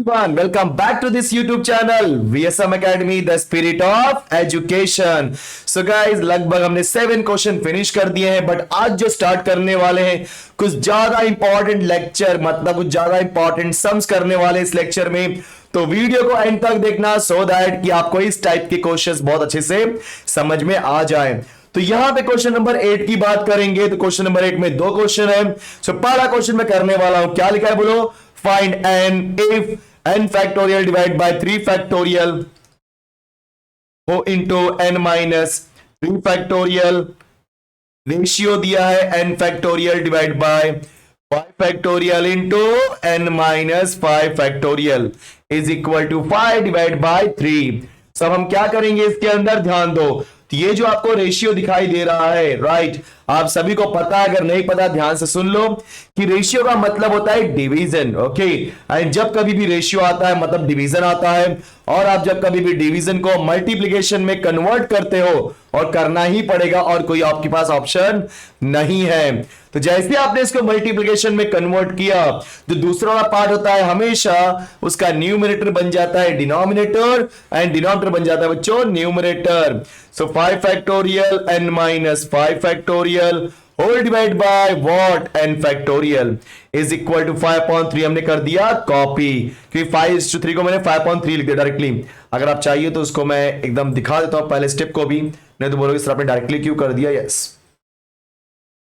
everyone, welcome back to this YouTube channel VSM Academy, the spirit of education. So guys, लगभग हमने 7 question finish कर दिए हैं, but आज जो स्टार्ट करने वाले हैं कुछ ज्यादा इंपॉर्टेंट लेक्चर, मतलब कुछ ज्यादा इंपॉर्टेंट सम्स करने वाले इस लेक्चर में। तो वीडियो को एंड तक देखना सो दैट कि आपको इस टाइप के क्वेश्चंस बहुत अच्छे से समझ में आ जाए। तो यहां पे क्वेश्चन नंबर 8 की बात करेंगे। तो क्वेश्चन नंबर 8 में 2 क्वेश्चन है। सो पहला क्वेश्चन मैं करने वाला हूं, क्या लिखा है बोलो, find n if n factorial divided by 3 factorial o into n minus 3 factorial, ratio दिया है n factorial divided by 5 factorial into n minus 5 factorial is equal to 5 divided by 3। सब हम क्या करेंगे इसके अंदर, ध्यान दो। तो ये जो आपको रेशियो दिखाई दे रहा है, राइट, आप सभी को पता है, अगर नहीं पता ध्यान से सुन लो कि रेशियो का मतलब होता है डिवीजन। ओके, एंड जब कभी भी रेशियो आता है मतलब डिवीजन आता है, और आप जब कभी भी डिवीजन को मल्टीप्लिकेशन में कन्वर्ट करते हो, और करना ही पड़ेगा और कोई आपके पास ऑप्शन नहीं है। तो जैसे आपने इसको मल्टीप्लिकेशन में कन्वर्ट किया, जो दूसरा वाला पार्ट होता है हमेशा उसका न्यूमरेटर बन जाता है डिनोमिनेटर, एंड डिनोमिनेटर बन जाता है बच्चों numerator. So 5 factorial n minus 5 factorial whole divide by what n factorial is equal to 5/3। हमने कर दिया कॉपी, क्योंकि 5:3 को मैंने 5/3 लिख दिया डायरेक्टली। अगर आप चाहिए तो उसको मैं एकदम दिखा देता हूं पहले स्टेप को भी, नहीं तो बोलोगे सर आपने डायरेक्टली क्यों कर दिया। यस,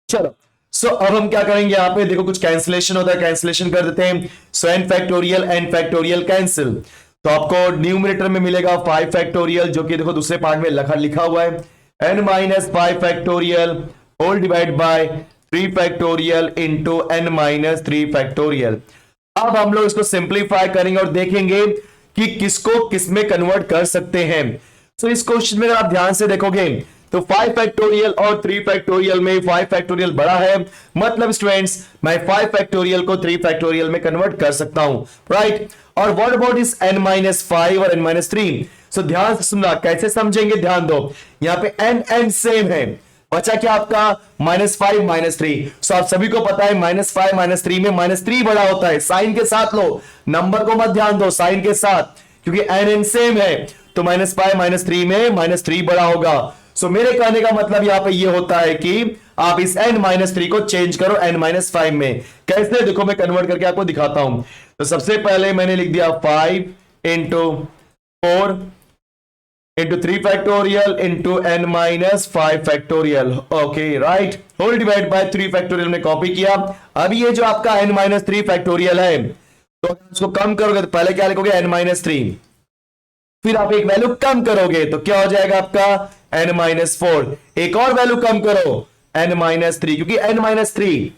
चलो। सो अब हम क्या करेंगे, यहां पे देखो कुछ कैंसिलेशन होता है, कैंसिलेशन कर देते हैं। सो n फैक्टोरियल कैंसिल, तो आपको न्यूमरेटर में मिलेगा 5 फैक्टोरियल, जो कि देखो दूसरे पार्ट में लिखा हुआ है n minus 5 factorial whole divide by 3 factorial into n minus 3 factorial. अब हम लोग इसको सिंप्लीफाई करेंगे और देखेंगे कि किसको किस में कन्वर्ट कर सकते हैं। सो इस क्वेश्चन में अगर आप ध्यान से देखोगे तो 5 फैक्टोरियल और 3 फैक्टोरियल में 5 फैक्टोरियल बड़ा है, मतलब स्टूडेंट्स मैं 5 फैक्टोरियल को 3 फैक्टोरियल में कन्वर्ट कर सकता हूं, राइट। और व्हाट अबाउट इस n-5 और n-3। सो ध्यान से सुनना, कैसे समझेंगे, ध्यान दो। यहां पे n सेम है, बचा क्या आपका -5 -3। सो आप सभी को पता है -5 -3 में -3 बड़ा होता है। साइन के साथ लो, नंबर को मत ध्यान दो, साइन के साथ, क्योंकि n सेम है तो -5 -3 में -3 बड़ा होगा। सो मेरे कहने का मतलब यहां पे ये होता है कि आप इस n-3 को चेंज करो n-5 में। कैसे, देखो मैं कन्वर्ट करके आपको दिखाता हूं। तो सबसे पहले मैंने लिख दिया 5 into 4 into 3 factorial into n-5 factorial, okay right, whole divide by 3 factorial में कॉपी किया। अब ये जो आपका n-3 फैक्टोरियल है, तो उसको कम करोगे तो पहले क्या लिखोगे n-3, फिर आप एक वैल्यू कम करोगे तो क्या हो जाएगा आपका n-4, एक और वैल्यू कम करो n-3, क्योंकि n-3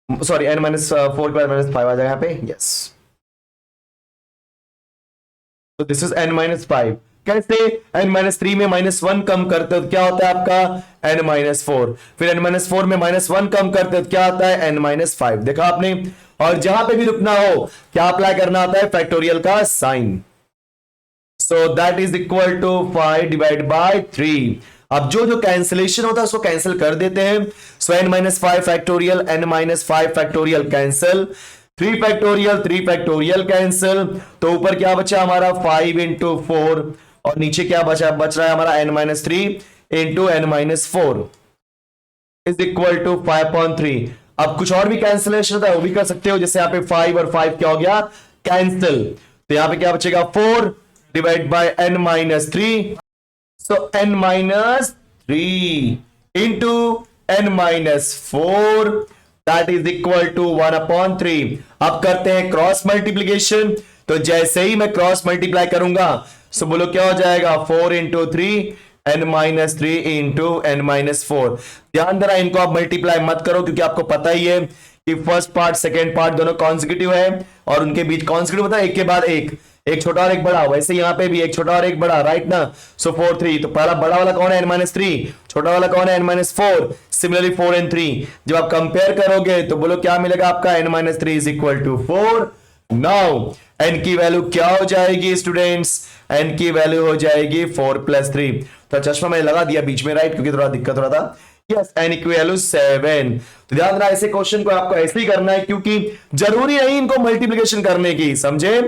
सॉरी n-4 के बाद -5 आ जाएगा यहां पे। यस, तो दिस इज n-5। कैसे, n-3 में -1 कम करते हो तो क्या होता है आपका n-4, फिर n-4 में -1 कम करते हो तो क्या होता है n-5। देखा आपने। और जहां पे भी रुकना हो क्या अप्लाई करना आता है, फैक्टोरियल का sign. So that is equal to 5 divided by 3। अब जो कैंसिलेशन होता है उसको कैंसिल कर देते हैं। So n-5 factorial n-5 factorial cancel, 3 factorial cancel, तो ऊपर क्या बचा हमारा 5 इंटू 4, और नीचे क्या बच रहा है हमारा n-3 into n-4 is equal to 5/3। अब कुछ और भी कैंसिलेशन होता है वो भी कर सकते हो, जैसे यहाँ पे 5 और 5 क्या हो गया, कैंसिल, तो यहाँ पे क्या बचेगा 4 divide by n-3, so n-3 into n-4 that is equal to 1/3। अब करते हैं क्रॉस मल्टीप्लीकेशन। तो जैसे ही मैं क्रॉस मल्टीप्लाई करूंगा, सो बोलो क्या हो जाएगा 4 इंटू 3 n-3 इंटू n-4। ध्यान देना, इनको आप मल्टीप्लाई मत करो, क्योंकि आपको पता ही है कि फर्स्ट पार्ट सेकेंड पार्ट दोनों कॉन्सेक्यूटिव है, और उनके बीच कॉन्सेक्यूटिव होता है एक के बाद एक छोटा और एक बड़ा। वैसे यहां पे भी एक छोटा और एक बड़ा, राइट ना। सो 4 3, तो पहला बड़ा वाला कौन है n-3, छोटा वाला कौन है n-4। सिमिलरली 4 and 3 जब आप कंपेयर करोगे तो बोलो क्या मिलेगा आपका n-3 is equal to 4। Now n की वैल्यू क्या हो जाएगी स्टूडेंट्स, n की वैल्यू हो जाएगी 4 + 3। तो चश्मा मैंने लगा दिया बीच में, राइट, क्योंकि थोड़ा दिक्कत हो रहा था। Yes, n equal to 7। तो ध्यान रखना ऐसे क्वेश्चन को आपको ऐसे ही करना है, क्योंकि जरूरी नहीं इनको मल्टीप्लिकेशन करने की, समझे।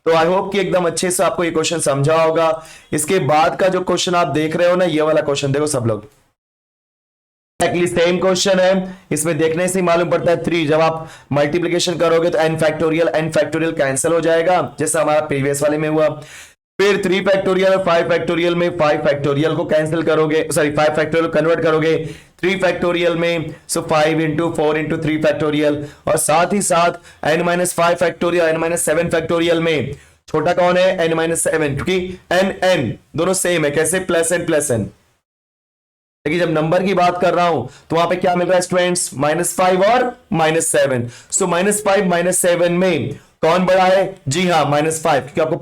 तो आई होप कि एकदम अच्छे से आपको ये क्वेश्चन समझा होगा। इसके बाद का जो क्वेश्चन आप देख रहे हो ना, ये वाला क्वेश्चन देखो सब लोग, एक्चुअली सेम क्वेश्चन है। इसमें देखने से ही मालूम पड़ता है 3 जब आप मल्टीप्लिकेशन करोगे तो n फैक्टोरियल कैंसिल हो जाएगा, जैसा हमारा प्रीवियस वाले में हुआ। फिर 3 फैक्टोरियल और 5 फैक्टोरियल में 5 फैक्टोरियल को कैंसिल करोगे, सॉरी 5 फैक्टोरियल को कन्वर्ट करोगे 3 फैक्टोरियल में, सो 5 इंटू 4 इंटू 3 फैक्टोरियल। और साथ ही साथ n-5 फैक्टोरियल, n-7 फैक्टोरियल में छोटा कौन है, n-7, क्योंकि n दोनों सेम है। कैसे, प्लस n। लेकिन जब नंबर की बात कर रहा हूं तो वहां पे क्या मिल रहा है स्टूडेंट्स, -5 और -7। सो -5 -7 में कौन बड़ा है, जी हाँ -5, क्योंकि आपको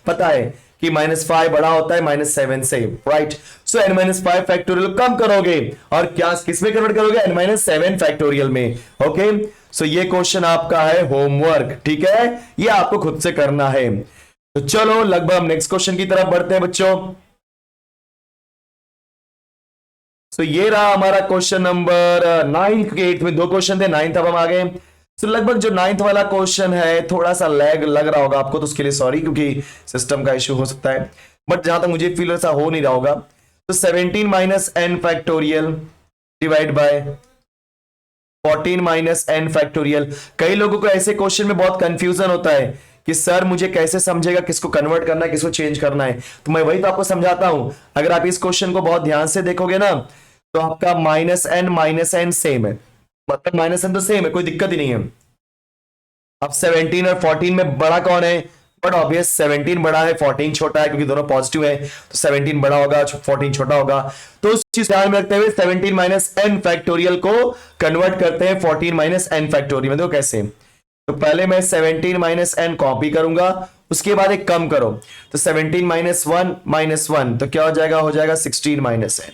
पता है कि -5 बड़ा होता है -7 से, राइट। सो n-5 फैक्टोरियल कम करोगे और क्या किसमें कन्वर्ट करोगे, n-7 फैक्टोरियल में। ओके, सो ये क्वेश्चन आपका है होमवर्क, ठीक है, ये आपको खुद से करना है। तो चलो लगभग हम नेक्स्ट क्वेश्चन की तरफ बढ़ते हैं बच्चों। तो ये रहा हमारा क्वेश्चन नंबर 9 के 8 में 2 क्वेश्चन थे, 9th अब हम आ गए। तो लगभग जो 9th वाला क्वेश्चन है थोड़ा सा लैग लग रहा होगा आपको, तो उसके लिए सॉरी, क्योंकि सिस्टम का इश्यू हो सकता है, बट जहां तक मुझे फील ऐसा हो नहीं रहा होगा। तो 17 minus n factorial divide bye 14 minus n factorial. कई लोगों को ऐसे क्वेश्चन में बहुत कंफ्यूजन होता है कि सर मुझे कैसे समझेगा किसको कन्वर्ट करना है, किसको चेंज करना है। तो मैं वही तो आपको समझाता हूं। अगर आप इस क्वेश्चन को बहुत ध्यान से देखोगे ना, तो आपका -n सेम है, मतलब -n तो सेम है, कोई दिक्कत ही नहीं है। अब 17 और 14 में बड़ा कौन है, बट ऑब्वियस 17 बड़ा है, 14 छोटा है, क्योंकि दोनों पॉजिटिव है, तो 17 बड़ा होगा, 14 छोटा होगा। तो उस चीज ध्यान में रखते हुए 17 माइनस n फैक्टोरियल को कन्वर्ट करते हैं 14 माइनस n फैक्टोरियल में। देखो कैसे, तो पहले मैं 17 माइनस n कॉपी करूंगा, उसके बाद एक कम करो, तो 17 माइनस 1 तो क्या हो जाएगा 16 माइनस n।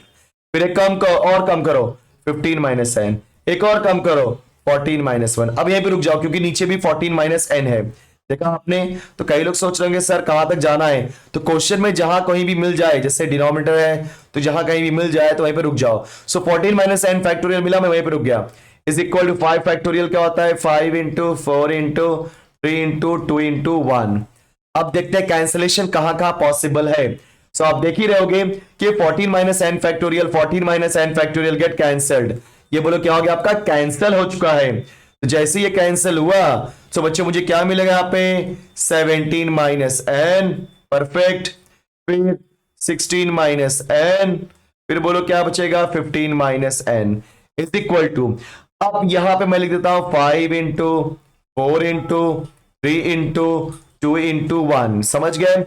फिर एक और कम करो 15 माइनस n, एक और कम करो 14 माइनस 1। अब यहीं पे रुक जाओ, क्योंकि नीचे भी 14 माइनस n है, देखा आपने। तो कई लोग सोच रहे होंगे सर कहां तक जाना है, तो क्वेश्चन में जहां कहीं भी मिल जाए, जैसे डिनोमिनेटर है तो जहां कहीं भी मिल जाए तो वहीं पे रुक जाओ। सो 14 माइनस n फैक्टोरियल मिला, मैं वहीं पे रुक गया, इज इक्वल टू 5 फैक्टोरियल क्या होता है, 5 इंटू 4 इंटू 3 इंटू 2 इंटू 1। अब देखते हैं कैंसिलेशन कहां पॉसिबल है। सो आप देख ही रहोगे कि 14 minus n factorial get cancelled. ये बोलो क्या हो गया, आपका कैंसिल हो चुका है। तो जैसे ये कैंसिल हुआ तो बच्चों मुझे क्या मिलेगा यहाँ पे, 17 माइनस n, परफेक्ट। फिर 16 माइनस n, फिर बोलो क्या बचेगा, 15 minus n is equal to, अब यहां पे मैं लिख देता हूं 5 इंटू 4 इंटू 3 इंटू 2 इंटू 1। समझ गए।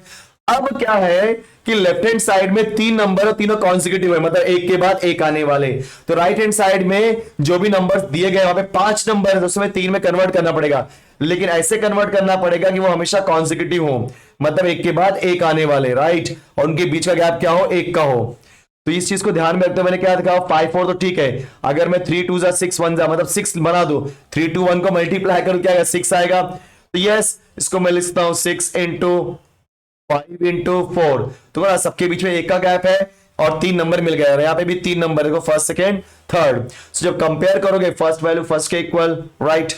अब क्या है कि लेफ्ट हैंड साइड में 3 नंबर और तीनों कॉन्सिक्यूटिव है, मतलब एक के बाद एक आने वाले। तो राइट हैंड साइड में जो भी नंबर दिए गए वहां पे 5 नंबर है, तो उसमें 3 में कन्वर्ट करना पड़ेगा, लेकिन ऐसे कन्वर्ट करना पड़ेगा कि वो हमेशा कॉन्सिक्यूटिव हो, मतलब एक के बाद एक आने वाले, राइट, और उनके बीच का गैप क्या हो, 1 का हो। तो इस चीज को ध्यान में रखते हुए मैंने क्या दिखाया, 5 4 तो ठीक है, अगर मैं 3 2 6 1 मतलब 6 बना दो, 3 2 1 को मल्टीप्लाई करो क्या आएगा, 6 आएगा। तो यस, इसको मैं लिखता हूं 6 इंटू 5 इंटू 4। तो बड़ा सबके बीच में 1 का गैप है और 3 नंबर मिल गया, और यहाँ पे भी 3 नंबर देखो, फर्स्ट सेकेंड थर्ड। सो जब कंपेयर करोगे फर्स्ट वैल्यू फर्स्ट के equal, right,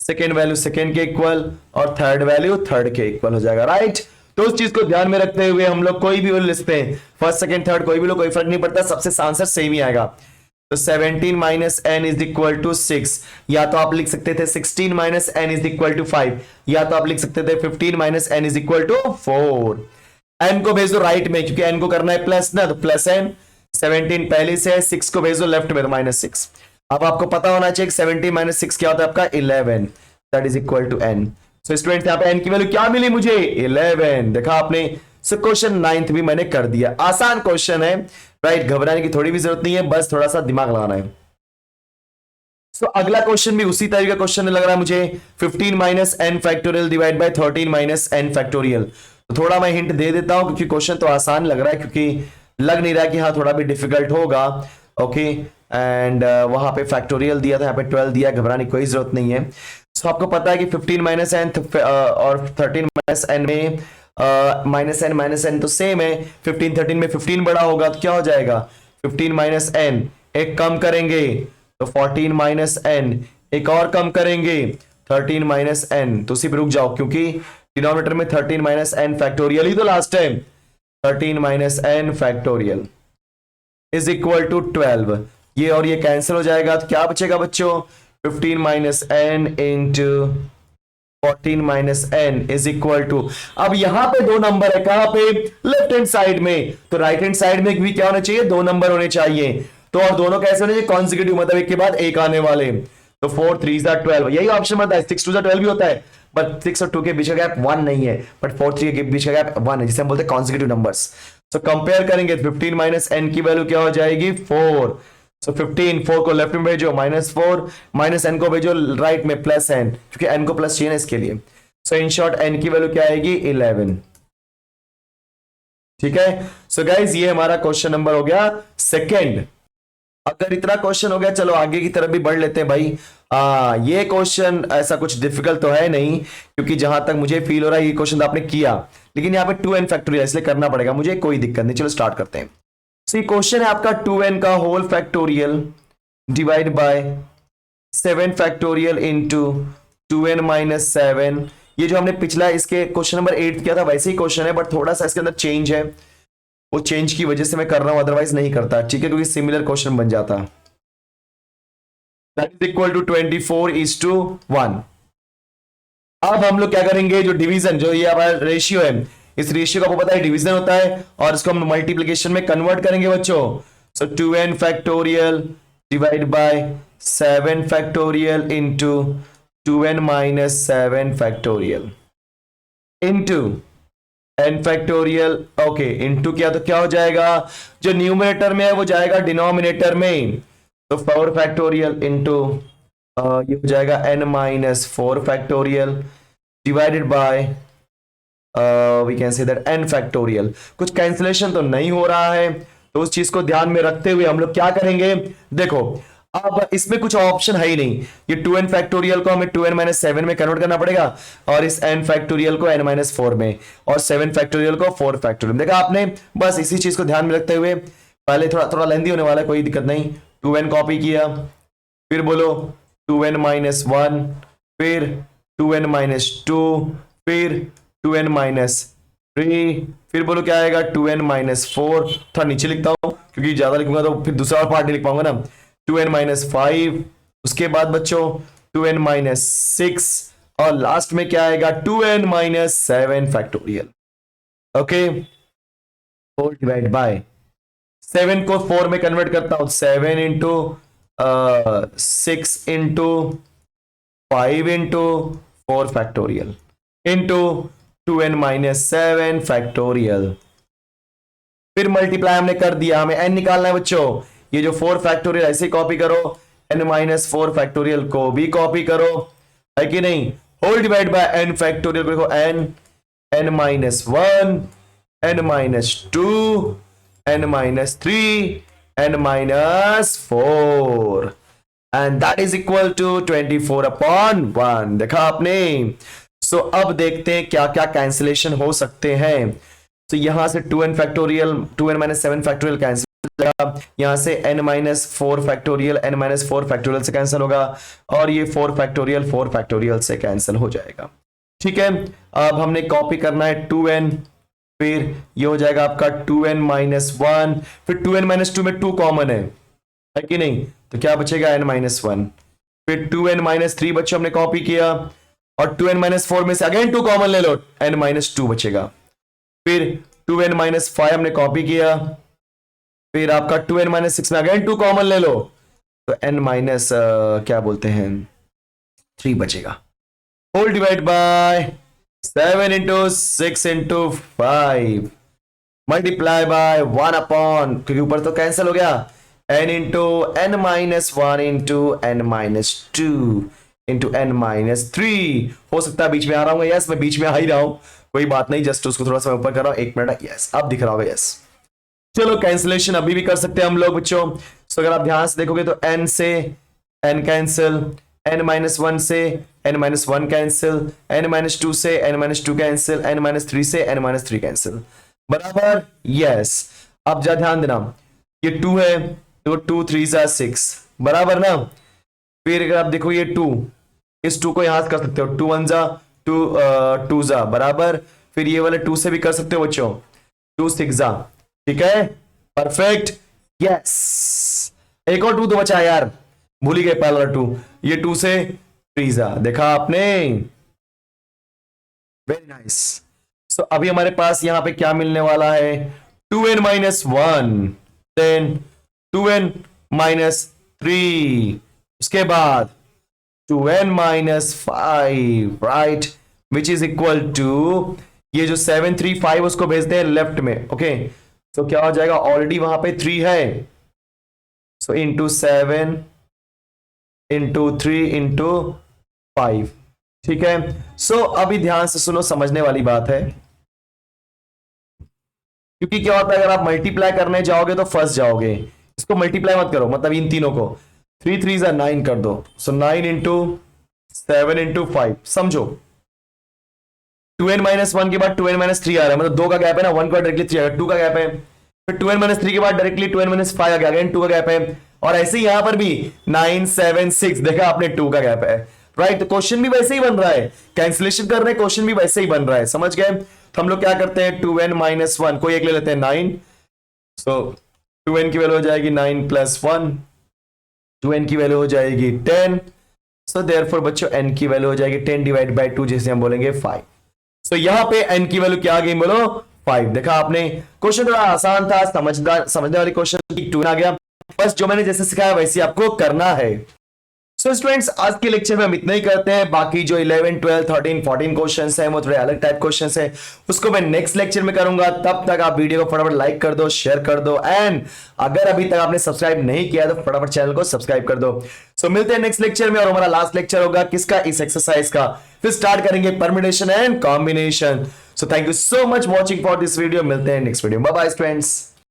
second value second के इक्वल, और थर्ड वैल्यू थर्ड के इक्वल हो जाएगा, राइट। तो उस चीज को ध्यान में रखते हुए हम लोग कोई भी वैल्यू लिखते हैं, फर्स्ट सेकेंड थर्ड कोई भी लो, कोई फर्क नहीं पड़ता, सबसे आंसर सेम ही आएगा। तो 17 minus n is equal to 6, या तो आप लिख सकते थे 16 minus n is equal to 5, या तो आप लिख सकते थे 15 minus n is equal to 4। n को भेज दो राइट में, क्योंकि n को करना है प्लस ना, तो प्लस n। 17 पहले से है, 6 को भेज दो लेफ्ट में, तो -6। अब आपको पता होना चाहिए 17 माइनस 6 क्या होता है आपका, 11, that is equal to n। So student यहाँ पे n की वैल्यू क्या मिली मुझे, 11। देखा आपने। सो क्वेश्चन 9th भी मैंने कर दिया, आसान क्वेश्चन है, राइट, घबराने की थोड़ी भी जरूरत नहीं है, बस थोड़ा सा दिमाग लगाना है। सो अगला क्वेश्चन भी उसी तरह का क्वेश्चन लग रहा है मुझे, 15 minus n factorial divide bye 13 minus n factorial. तो थोड़ा मैं हिंट दे देता हूं, क्योंकि क्वेश्चन तो आसान लग रहा है, क्योंकि लग नहीं रहा है कि हाँ थोड़ा भी डिफिकल्ट होगा। ओके, एंड वहां पे फैक्टोरियल दिया था, यहाँ पे 12 दिया, घबराने की कोई जरूरत नहीं है। सो आपको पता है कि 15 माइनस n और 13 माइनस n में माइनस n तो सेम है, 15 13 में 15 बड़ा होगा, तो क्या हो जाएगा 15 माइनस एन, एक कम करेंगे तो 14 माइनस एन, एक और कम करेंगे 13 माइनस एन। तो उसी पे रुक जाओ क्योंकि डिनोमिनेटर में 13 माइनस एन फैक्टोरियल ही तो last time. 13 minus n factorial is equal to 12। ये और ये कैंसिल हो जाएगा तो क्या बचेगा बच्चों, 15 minus n into 14 minus n is equal to, अब यहां पे दो नंबर है, कहां पे, लेफ्ट हैंड साइड में, तो राइट हैंड साइड में भी क्या होना चाहिए, दो नंबर होने चाहिए। तो और दोनों कैसे होने चाहिए, कॉन्जिक्यूटिव, मतलब एक के बाद एक आने वाले। तो 4 3 12, यही ऑप्शन होता है। 6 2 12 भी होता है, बट 6 और 2 के बीच का गैप 1 नहीं है, बट 4 3 के बीच का गैप 1 है, जिसे हम बोलते हैं कॉन्जिक्यूटिव नंबर्स। तो कंपेयर करेंगे 15 माइनस एन की वैल्यू क्या हो जाएगी, 4। सो 15, 4 को लेफ्ट में भेजो -4, माइनस एन को भेजो राइट में प्लस एन, क्योंकि एन को प्लस चाहिए ना इसके लिए। सो इन शॉर्ट एन की वैल्यू क्या आएगी, 11। ठीक है। सो गाइज ये हमारा क्वेश्चन नंबर हो गया सेकंड। अगर इतना क्वेश्चन हो गया, चलो आगे की तरफ भी बढ़ लेते हैं भाई। ये क्वेश्चन ऐसा कुछ डिफिकल्ट तो है नहीं, क्योंकि जहां तक मुझे फील हो रहा है ये क्वेश्चन आपने किया, लेकिन यहाँ पे 2n फैक्टोरियल इसलिए करना पड़ेगा मुझे, कोई दिक्कत नहीं। चलो स्टार्ट करते हैं। सो ये क्वेश्चन है आपका 2n का whole factorial divide by 7 factorial into 2n minus 7। ये जो हमने पिछला इसके क्वेश्चन नंबर 8 किया था वैसे ही क्वेश्चन है, बट थोड़ा सा इसके अंदर चेंज है, वो चेंज की वजह से मैं कर रहा हूं, अदरवाइज नहीं करता। ठीक है, क्योंकि सिमिलर क्वेश्चन बन जाता। That is equal to 24:1। अब हम लोग क्या करेंगे, जो डिवीजन, जो ये हमारा रेशियो है, इस रेशियो का आपको पता है डिवीजन होता है, और इसको हम मल्टीप्लिकेशन में कन्वर्ट करेंगे बच्चों। सो 2n factorial divide by 7 factorial into 2n minus 7 factorial into n factorial. Okay, into किया तो क्या हो जाएगा, जो न्यूमरेटर में है वो जाएगा डिनोमिनेटर में, तो 4 फैक्टोरियल इंटू ये हो जाएगा n minus 4 factorial divided by we can say that n factorial. कुछ कैंसिलेशन तो नहीं हो रहा है, तो उस चीज को ध्यान में रखते हुए हम लोग क्या करेंगे, देखो अब इसमें कुछ ऑप्शन है ही नहीं। ये 2n फैक्टोरियल को हमें 2n माइनस 7 में कन्वर्ट करना पड़ेगा, और इस n फैक्टोरियल को n माइनस 4 में, और 7 फैक्टोरियल को 4 फैक्टोरियल। देखा आपने, बस इसी चीज को ध्यान में रखते हुए, पहले थोड़ा थोड़ा लेंदी होने वाला है, कोई दिक्कत नहीं। 2n कॉपी किया, फिर बोलो 2n माइनस 1, फिर 2n माइनस 2, फिर 2n माइनस 3, फिर बोलो क्या आएगा 2n माइनस 4। थोड़ा नीचे लिखता हूं क्योंकि ज्यादा लिखूंगा तो फिर दूसरा पार्ट नहीं लिख पाऊंगा ना। 2n माइनस 5, उसके बाद बच्चों 2n माइनस 6, और लास्ट में क्या आएगा 2n minus 7 factorial. Okay, 4 divide by 7 को 4 में कन्वर्ट करता हूं, 7 into 6 into 5 into 4 factorial into 2n minus 7 factorial. फिर मल्टीप्लाई हमने कर दिया, हमें n निकालना है बच्चों। ये जो 4 फैक्टोरियल ऐसे कॉपी करो, n माइनस 4 फैक्टोरियल को भी कॉपी करो, है कि नहीं। Whole divide by n factorial को देखो, n minus 1, n minus 2, n minus 3, n minus 4, and that is equal to 24/1। देखा आपने। सो अब देखते हैं क्या क्या कैंसिलेशन हो सकते हैं। तो यहां से 2n factorial 2n minus 7 factorial cancel हो जाएगा, यहां से n minus 4 factorial n minus 4 factorial से कैंसिल होगा, और ये 4 फैक्टोरियल से कैंसिल हो जाएगा। ठीक है, अब हमने कॉपी करना है 2n, फिर ये हो जाएगा आपका 2n माइनस 1, फिर 2n माइनस 2 में 2 कॉमन है कि नहीं, तो क्या बचेगा n माइनस 1, फिर 2n माइनस 3 बच्चों हमने कॉपी किया, और 2n माइनस 4 में से अगेन 2 कॉमन ले लो, n माइनस 2 बचेगा, फिर 2n माइनस 5 हमने कॉपी किया, फिर आपका 2n माइनस 6 में अगेन 2 कॉमन ले लो, तो n माइनस क्या बोलते हैं 3 बचेगा। Whole divide by 7 into 6 into 5 multiply by 1 upon, क्योंकि ऊपर तो कैंसिल हो गया, n into n minus 1 into n minus 2 into n minus 3। हो सकता है बीच में आ रहा हूँ, यस मैं बीच में आ ही रहा हूं, कोई बात नहीं, जस्ट उसको थोड़ा सा ऊपर कर रहा हूं, 1 मिनट, यस अब दिख रहा होगा, यस। चलो कैंसिलेशन अभी भी कर सकते हैं हम लोग बच्चों। तो अगर आप ध्यान से देखोगे तो n से n कैंसिल, n माइनस 1 से n minus 1 cancel, n minus 2 से n minus 2 cancel, n minus 3 से n माइनस 3 कैंसिल, बराबर, यस। अब जा ध्यान देना, ये 2 है, देखो 2 3 6 बराबर ना। फिर अगर आप देखो ये 2, इस 2 को यहां से कर सकते हो, 2 1 जा 2 2 जा बराबर। फिर ये वाले 2 से भी कर सकते हो बच्चों, 2 6 जा, ठीक है, परफेक्ट, यस। एक और 2 तो बचा यार, भूल ही गए पहला 2, ये 2 से 3 जा, देखा आपने, वेरी नाइस। सो अभी हमारे पास यहां पे क्या मिलने वाला है, 2n-1, देन 2n-3, उसके बाद 2n-5, right, which is equal to, ये जो 7 3 5 उसको भेजते हैं लेफ्ट में, ओके। तो क्या हो जाएगा, ऑलरेडी वहां पे 3 है, सो इंटू 7 इंटू 3 इंटू 5, ठीक है। सो अभी ध्यान से सुनो, समझने वाली बात है, क्योंकि क्या होता है अगर आप मल्टीप्लाई करने जाओगे तो फंस जाओगे। इसको मल्टीप्लाई मत करो, मतलब इन तीनों को 3 3 9 कर दो, सो 9 इंटू 7 इंटू 5, समझो 2n-1 के बाद 2n-3 आ रहा है, मतलब 2 का गैप है ना, 1 का डायरेक्टली 3 आएगा, 2 का गैप है, फिर 2n-3 के बाद डायरेक्टली 2n-5 आ गया, अगेन 2 का गैप है, और ऐसे ही यहां पर भी 9 7 6, देखा आपने 2 का गैप है, राइट। तो क्वेश्चन भी वैसे ही बन रहा है, कैंसिलेशन कर रहे हैं, क्वेश्चन भी वैसे ही बन रहा है, समझ गए। तो हम लोग क्या करते हैं, 2n-1 कोई एक ले लेते हैं 9, सो 2n की वैल्यू हो जाएगी 9 + 1, 2n की वैल्यू हो जाएगी 10, सो देयरफॉर बच्चों n की वैल्यू हो जाएगी 10 डिवाइड बाय 2, जैसे हम बोलेंगे 5। सो यहां पे n की वैल्यू क्या आ गई, बोलो 5। देखा आपने, क्वेश्चन थोड़ा आसान था, समझने वाली क्वेश्चन 2 आ गया, बस जो मैंने जैसे सिखाया वैसे आपको करना है। सो स्टूडेंट्स, आज के लेक्चर में हम इतना ही करते हैं, बाकी जो 11 12 13 14 क्वेश्चंस हैं वो थोड़े अलग टाइप क्वेश्चंस हैं, उसको मैं नेक्स्ट लेक्चर में करूंगा। तब तक आप वीडियो को फटाफट लाइक कर दो, शेयर कर दो, एंड अगर अभी तक आपने सब्सक्राइब नहीं किया तो फटाफट चैनल को सब्सक्राइब कर दो। सो मिलते हैं नेक्स्ट लेक्चर में, और हमारा लास्ट लेक्चर होगा किसका, इस एक्सरसाइज का, फिर स्टार्ट करेंगे permutation and combination. So thank you so much watching for this video, मिलते हैं next video, bye bye friends.